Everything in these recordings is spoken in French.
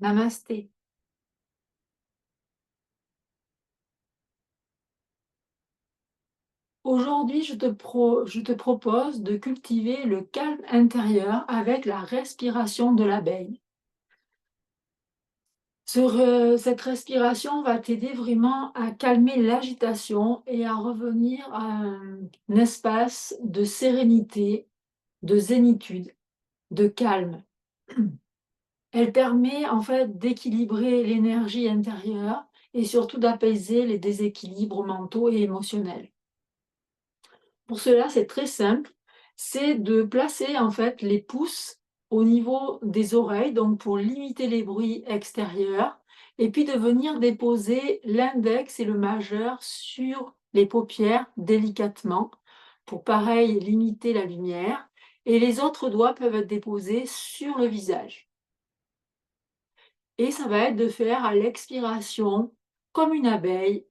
Namasté. Aujourd'hui, je te propose de cultiver le calme intérieur avec la respiration de l'abeille. Cette respiration va t'aider vraiment à calmer l'agitation et à revenir à un espace de sérénité, de zénitude, de calme. Elle permet en fait d'équilibrer l'énergie intérieure et surtout d'apaiser les déséquilibres mentaux et émotionnels. Pour cela, c'est très simple, c'est de placer en fait les pouces au niveau des oreilles, donc pour limiter les bruits extérieurs, et puis de venir déposer l'index et le majeur sur les paupières délicatement, pour pareil limiter la lumière, et les autres doigts peuvent être déposés sur le visage. Et ça va être de faire à l'expiration, comme une abeille,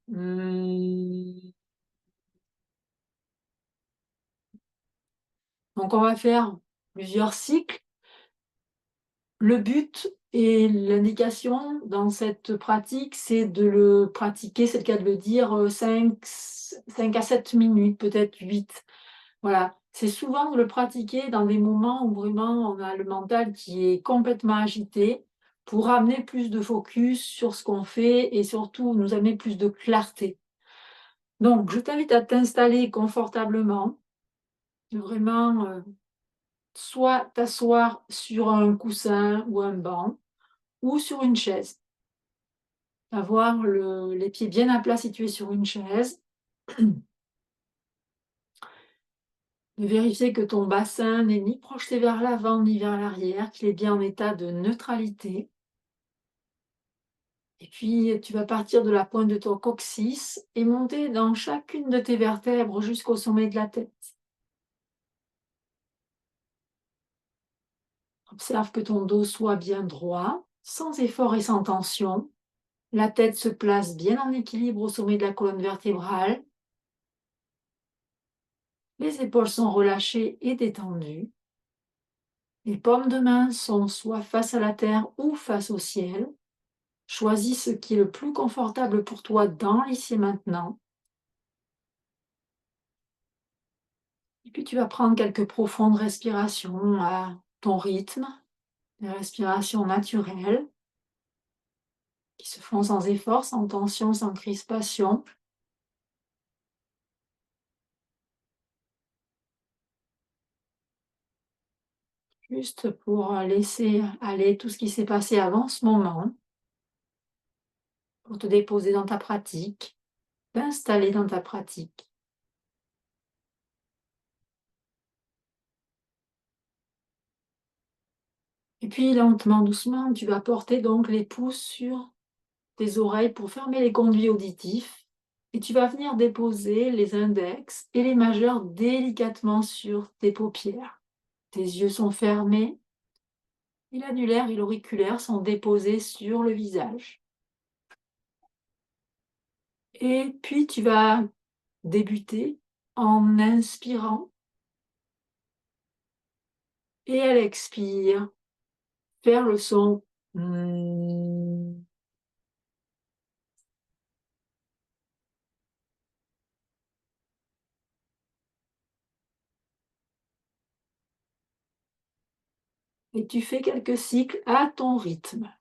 donc on va faire plusieurs cycles. Le but et l'indication dans cette pratique, c'est de le pratiquer, c'est le cas de le dire, 5 à 7 minutes, peut-être 8. Voilà. C'est souvent de le pratiquer dans des moments où vraiment on a le mental qui est complètement agité pour amener plus de focus sur ce qu'on fait et surtout nous amener plus de clarté. Donc je t'invite à t'installer confortablement, de vraiment, soit t'asseoir sur un coussin ou un banc ou sur une chaise. Avoir les pieds bien à plat si tu es sur une chaise. De vérifier que ton bassin n'est ni projeté vers l'avant ni vers l'arrière, qu'il est bien en état de neutralité. Et puis, tu vas partir de la pointe de ton coccyx et monter dans chacune de tes vertèbres jusqu'au sommet de la tête. Observe que ton dos soit bien droit, sans effort et sans tension. La tête se place bien en équilibre au sommet de la colonne vertébrale. Les épaules sont relâchées et détendues. Les paumes de main sont soit face à la terre ou face au ciel. Choisis ce qui est le plus confortable pour toi dans l'ici et maintenant. Et puis tu vas prendre quelques profondes respirations à ton rythme, des respirations naturelles qui se font sans effort, sans tension, sans crispation. Juste pour laisser aller tout ce qui s'est passé avant ce moment, pour te déposer dans ta pratique, t'installer dans ta pratique. Et puis lentement, doucement, tu vas porter donc les pouces sur tes oreilles pour fermer les conduits auditifs et tu vas venir déposer les index et les majeurs délicatement sur tes paupières. Tes yeux sont fermés et l'annulaire et l'auriculaire sont déposés sur le visage. Et puis tu vas débuter en inspirant et à l'expire, faire le son et tu fais quelques cycles à ton rythme.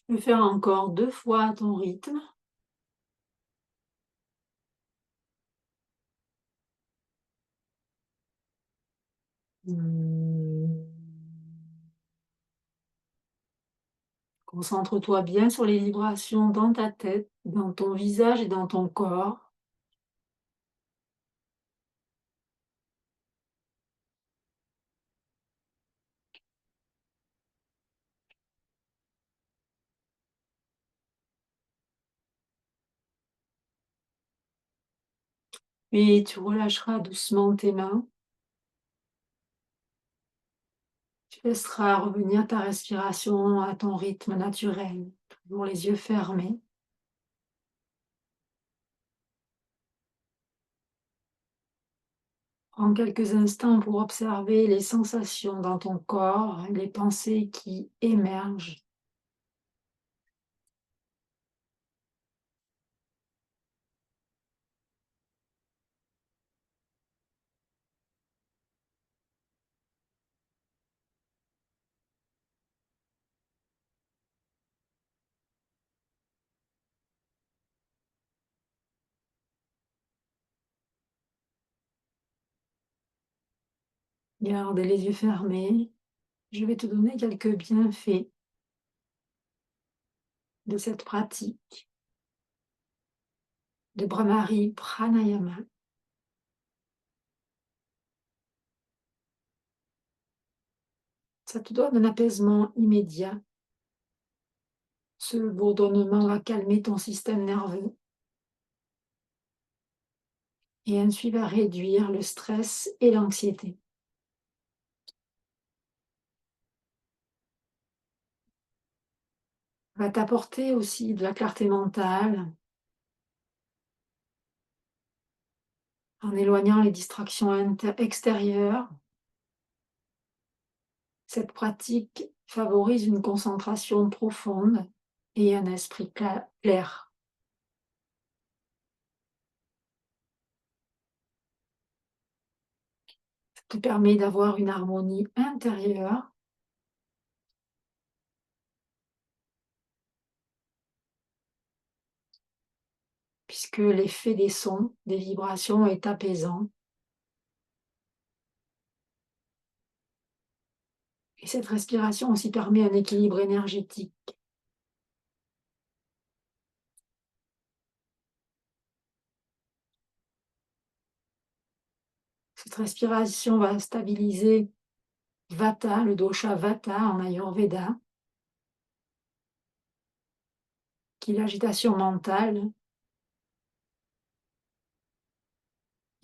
Tu peux faire encore 2 fois à ton rythme. Mmh. Concentre-toi bien sur les vibrations dans ta tête, dans ton visage et dans ton corps. Puis tu relâcheras doucement tes mains. Tu laisseras revenir ta respiration à ton rythme naturel, toujours les yeux fermés. Prends quelques instants pour observer les sensations dans ton corps, les pensées qui émergent. Garde les yeux fermés. Je vais te donner quelques bienfaits de cette pratique de Brahmari Pranayama. Ça te donne un apaisement immédiat. Ce bourdonnement va calmer ton système nerveux et ensuite va réduire le stress et l'anxiété. Va t'apporter aussi de la clarté mentale en éloignant les distractions extérieures. Cette pratique favorise une concentration profonde et un esprit clair. Ça te permet d'avoir une harmonie intérieure puisque l'effet des sons, des vibrations est apaisant. Et cette respiration aussi permet un équilibre énergétique. Cette respiration va stabiliser Vata, le dosha Vata en Ayurveda, qui est l'agitation mentale.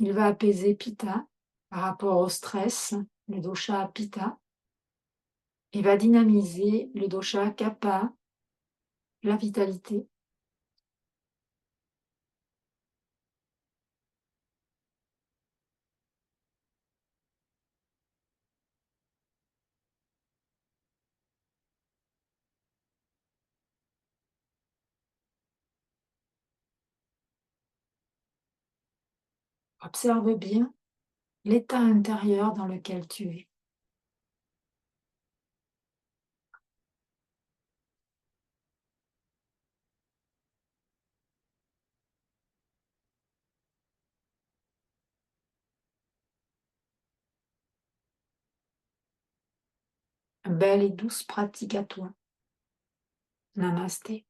Il va apaiser Pitta par rapport au stress, le dosha Pitta, et va dynamiser le dosha Kapha, la vitalité. Observe bien l'état intérieur dans lequel tu es. Belle et douce pratique à toi. Namasté.